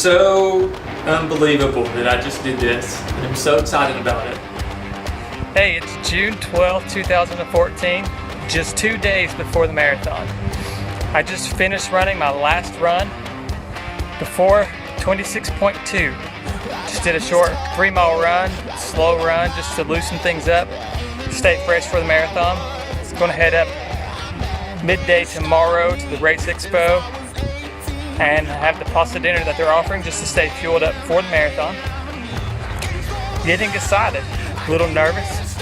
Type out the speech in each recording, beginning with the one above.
so unbelievable that I just did this, and I'm so excited about it. Hey, it's June 12th, 2014, just 2 days before the marathon. I just finished running my last run before 26.2. Just did a short 3-mile run, slow run, just to loosen things up, stay fresh for the marathon. Gonna head up midday tomorrow to the Race Expo and have the pasta dinner that they're offering just to stay fueled up for the marathon. Getting excited, a little nervous.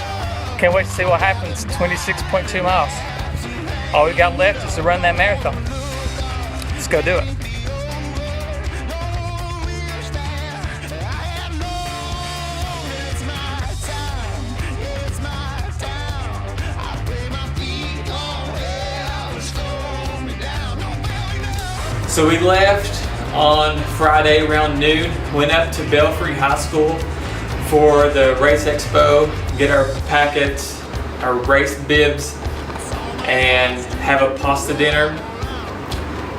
Can't wait to see what happens 26.2 miles. All we got left is to run that marathon. Let's go do it. So we left on Friday around noon, went up to Belfry High School for the Race Expo, get our packets, our race bibs, and have a pasta dinner.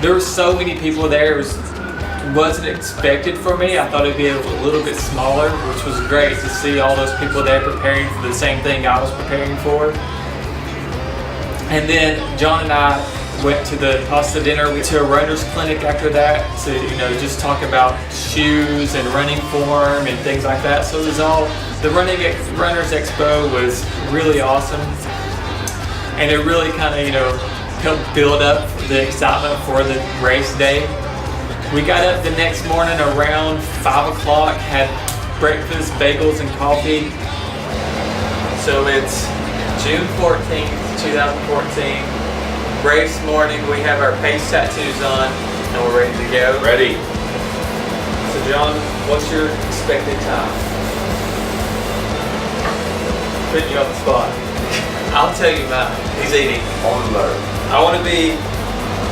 There were so many people there, it wasn't expected for me. I thought it'd be a little bit smaller, which was great to see all those people there preparing for the same thing I was preparing for. And then John and I went to the pasta dinner. We went to a runner's clinic after that to, just talk about shoes and running form and things like that. So it was all, the Runners Expo was really awesome. And it really kind of, helped build up the excitement for the race day. We got up the next morning around 5 o'clock, had breakfast, bagels, and coffee. So it's June 14th, 2014. Race morning, we have our pace tattoos on and we're ready to go. Ready. So John, what's your expected time? Putting you on the spot. I'll tell you mine. He's eating. On the load. I want to be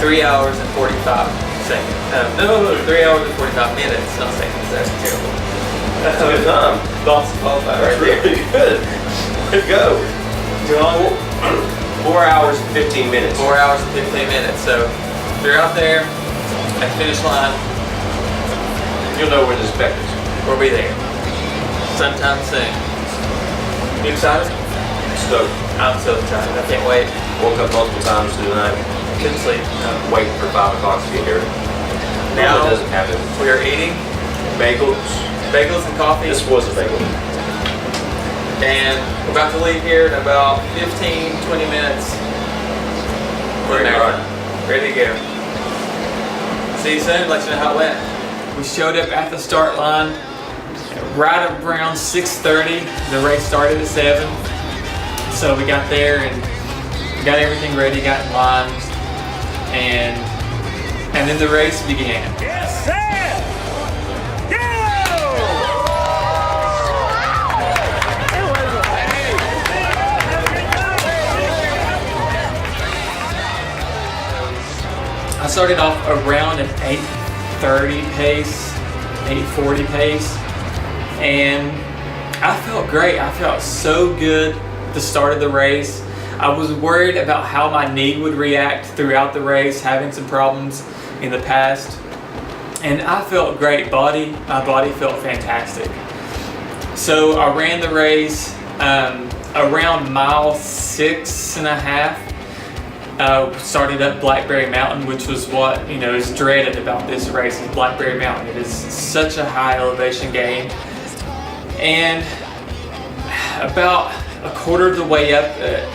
3 hours and 45 seconds. No, 3 hours and 45 minutes, not seconds. That's terrible. That's a good time. Thoughts qualified right That's there. really good. Good go. John, 4 hours and 15 minutes. 4 hours and 15 minutes. So if you're out there at the finish line, You'll know where this spec is. we'll be there sometime soon. You excited? Stoked. I'm so excited. I can't wait. Woke up multiple times tonight. Couldn't sleep. Waiting for 5 o'clock to get here. Now It doesn't happen. we are eating Bagels. bagels and coffee, This was a bagel. and we're about to leave here in about 15-20 minutes. Ready to run. Ready to go. See you soon. Let you know how it went. We showed up at the start line right around 6:30. The race started at 7. So we got there and got everything ready, got in line, and then the race began. Yes, sir! Go! I started off around an 8:30 pace, 8:40 pace, and I felt great. I felt so good at the start of the race. I was worried about how my knee would react throughout the race, having some problems in the past, and I felt great. My body felt fantastic. So I ran the race around mile 6.5. Started up Blackberry Mountain, which was what is dreaded about this race, is Blackberry Mountain. It is such a high elevation gain, and about a quarter of the way up,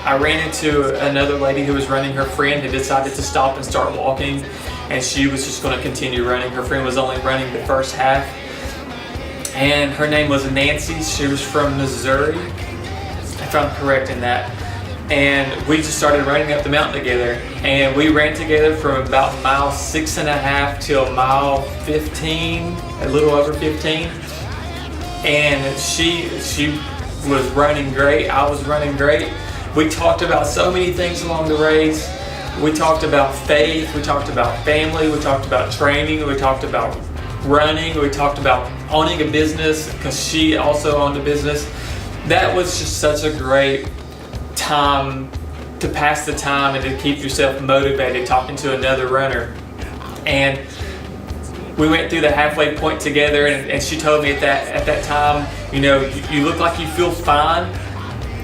I ran into another lady who was running. Her friend had decided to stop and start walking, and she was just going to continue running. Her friend was only running the first half, and her name was Nancy. She was from Missouri, if I'm correct in that. And we just started running up the mountain together, and we ran together from about mile 6.5 till mile 15, a little over 15. And she was running great. I was running great. We talked about so many things along the race. We talked about faith. We talked about family. We talked about training. We talked about running. We talked about owning a business, because she also owned a business. That was just such a great time to pass the time and to keep yourself motivated, talking to another runner. And we went through the halfway point together, and she told me at that time, you know, you look like you feel fine.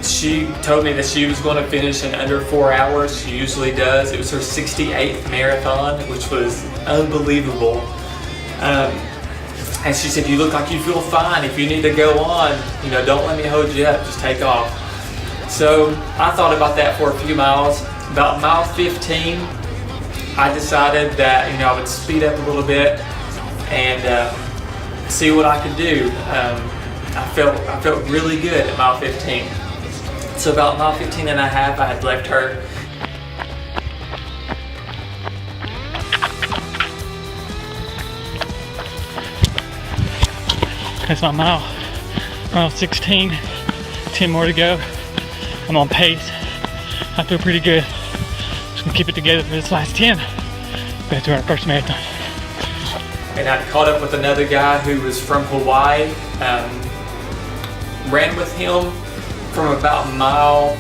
She told me that she was going to finish in under 4 hours. She usually does. It was her 68th marathon, which was unbelievable. And she said, you look like you feel fine. If you need to go on, you know, don't let me hold you up, just take off. So I thought about that for a few miles. About mile 15, I decided that, you know, I would speed up a little bit and see what I could do. I felt really good at mile 15. So about mile 15 and a half, I had left her. That's my mile 16, 10 more to go. I'm on pace. I feel pretty good. Just gonna keep it together for this last 10. Back to our first marathon. And I caught up with another guy who was from Hawaii. Ran with him from about mile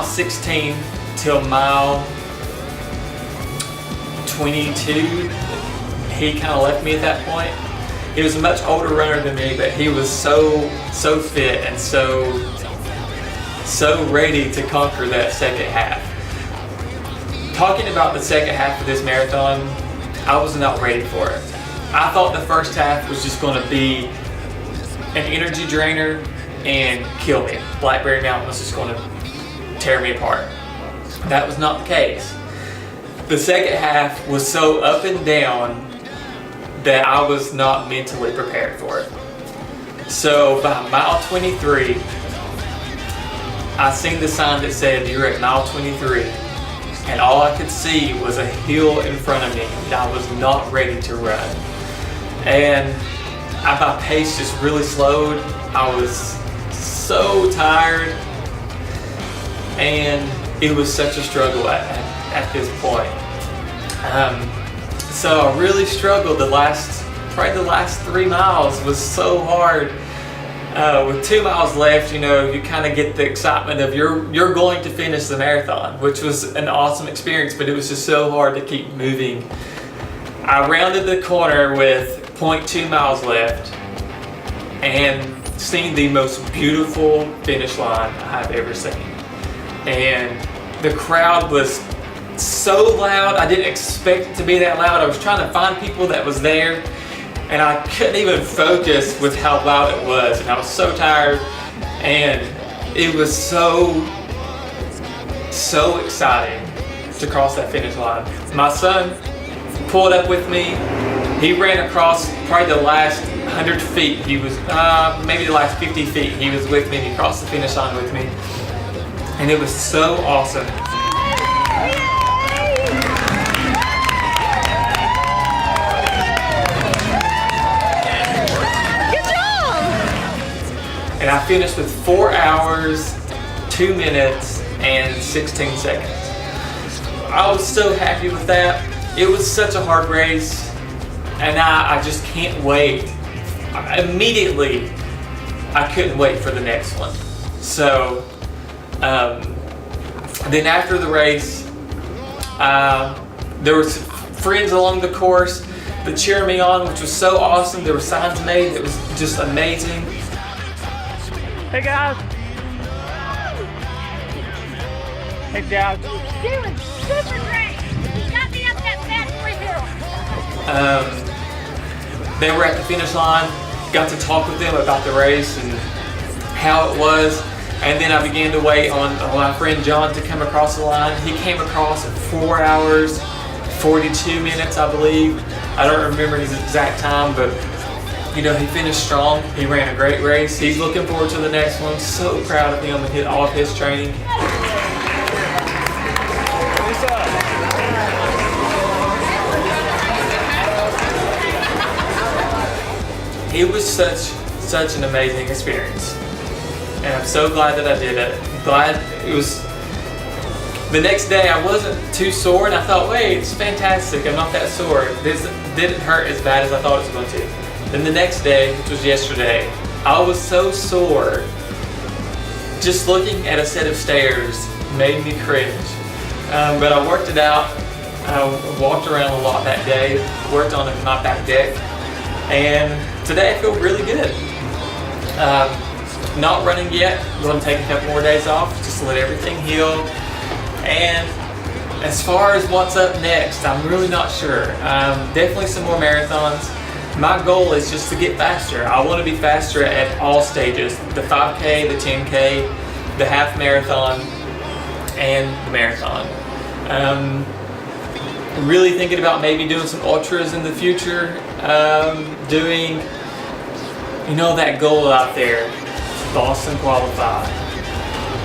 16 till mile 22. He kind of left me at that point. He was a much older runner than me, but he was so fit and so ready to conquer that second half. Talking about the second half of this marathon, I was not ready for it. I thought the first half was just going to be an energy drainer and kill me. Blackberry Mountain was just going to tear me apart. That was not the case. The second half was so up and down that I was not mentally prepared for it. So by mile 23, I seen the sign that said you're at mile 23, and all I could see was a hill in front of me that I was not ready to run. And my pace just really slowed. I was so tired, and it was such a struggle at this point. So I really struggled. Probably the last 3 miles was so hard. With 2 miles left, you know, you kind of get the excitement of you're going to finish the marathon, which was an awesome experience, but it was just so hard to keep moving. I rounded the corner with 0.2 miles left and seen the most beautiful finish line I've ever seen. And the crowd was so loud. I didn't expect it to be that loud. I was trying to find people that was there, and I couldn't even focus with how loud it was. And I was so tired, and it was so exciting to cross that finish line. My son pulled up with me. He ran across probably the last 100 feet. He was maybe the last 50 feet. He was with me, and he crossed the finish line with me. And it was so awesome. And I finished with 4 hours, 2 minutes, and 16 seconds. I was so happy with that. It was such a hard race, and I just can't wait. Immediately, I couldn't wait for the next one. So, then after the race, there was friends along the course that cheered me on, which was so awesome. There were signs made that was just amazing. Hey guys. Hey Dad. Doing super great. You got me up that fast hill. They were at the finish line, got to talk with them about the race and how it was, and then I began to wait on my friend John to come across the line. He came across at 4 hours, 42 minutes, I believe. I don't remember his exact time, but you know, he finished strong. He ran a great race. He's looking forward to the next one. So proud of him and all of his training. It was such an amazing experience, and I'm so glad that I did it. I'm glad it was. The next day I wasn't too sore, and I thought, wait, it's fantastic. I'm not that sore. This didn't hurt as bad as I thought it was going to. Then the next day, which was yesterday, I was so sore. Just looking at a set of stairs made me cringe. But I worked it out. I walked around a lot that day, worked on my back deck, and today I feel really good. Not running yet, I'm going to take a couple more days off just to let everything heal. And as far as what's up next, I'm really not sure. Definitely some more marathons. My goal is just to get faster. I want to be faster at all stages, the 5K, the 10K, the half marathon, and the marathon. Really thinking about maybe doing some ultras in the future, doing, you know, that goal out there, Boston Qualify.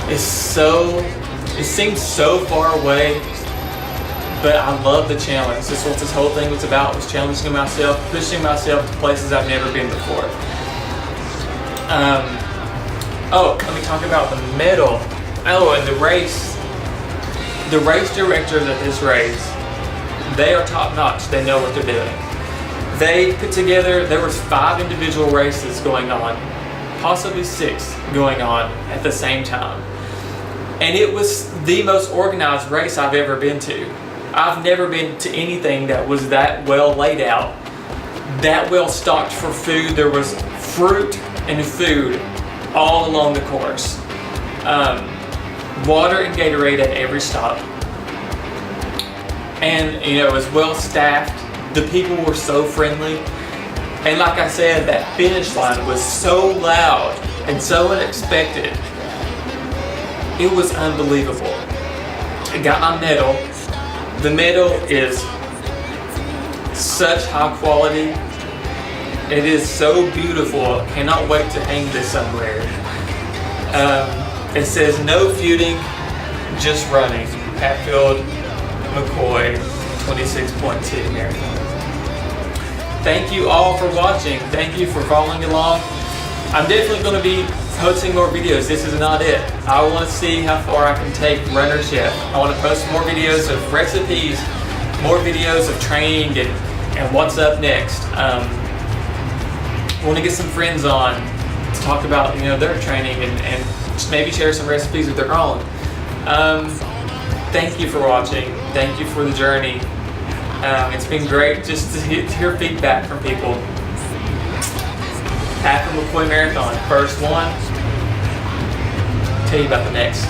It seems so far away, but I love the challenge. That's what this whole thing was about, was challenging myself, pushing myself to places I've never been before. Oh, let me talk about the medal. Oh, and the race directors at this race, they are top notch. They know what they're doing. They put together, there was 5 individual races going on, possibly 6 going on at the same time. And it was the most organized race I've ever been to. I've never been to anything that was that well laid out, that well stocked for food. There was fruit and food all along the course. Water and Gatorade at every stop. And, you know, it was well staffed. The people were so friendly. And like I said, that finish line was so loud and so unexpected. It was unbelievable. I got my medal. The medal is such high quality. It is so beautiful. I cannot wait to hang this somewhere. It says no feuding, just running. Hatfield McCoy 26.2 marathon. Thank you all for watching. Thank you for following along. I'm definitely going to be posting more videos. This is not it. I want to see how far I can take Runner Chef. I want to post more videos of recipes, more videos of training and what's up next. I want to get some friends on to talk about, you know, their training and just maybe share some recipes of their own. Thank you for watching. Thank you for the journey. It's been great just to hear feedback from people. Hatfield McCoy Marathon, first one. Tell you about the next.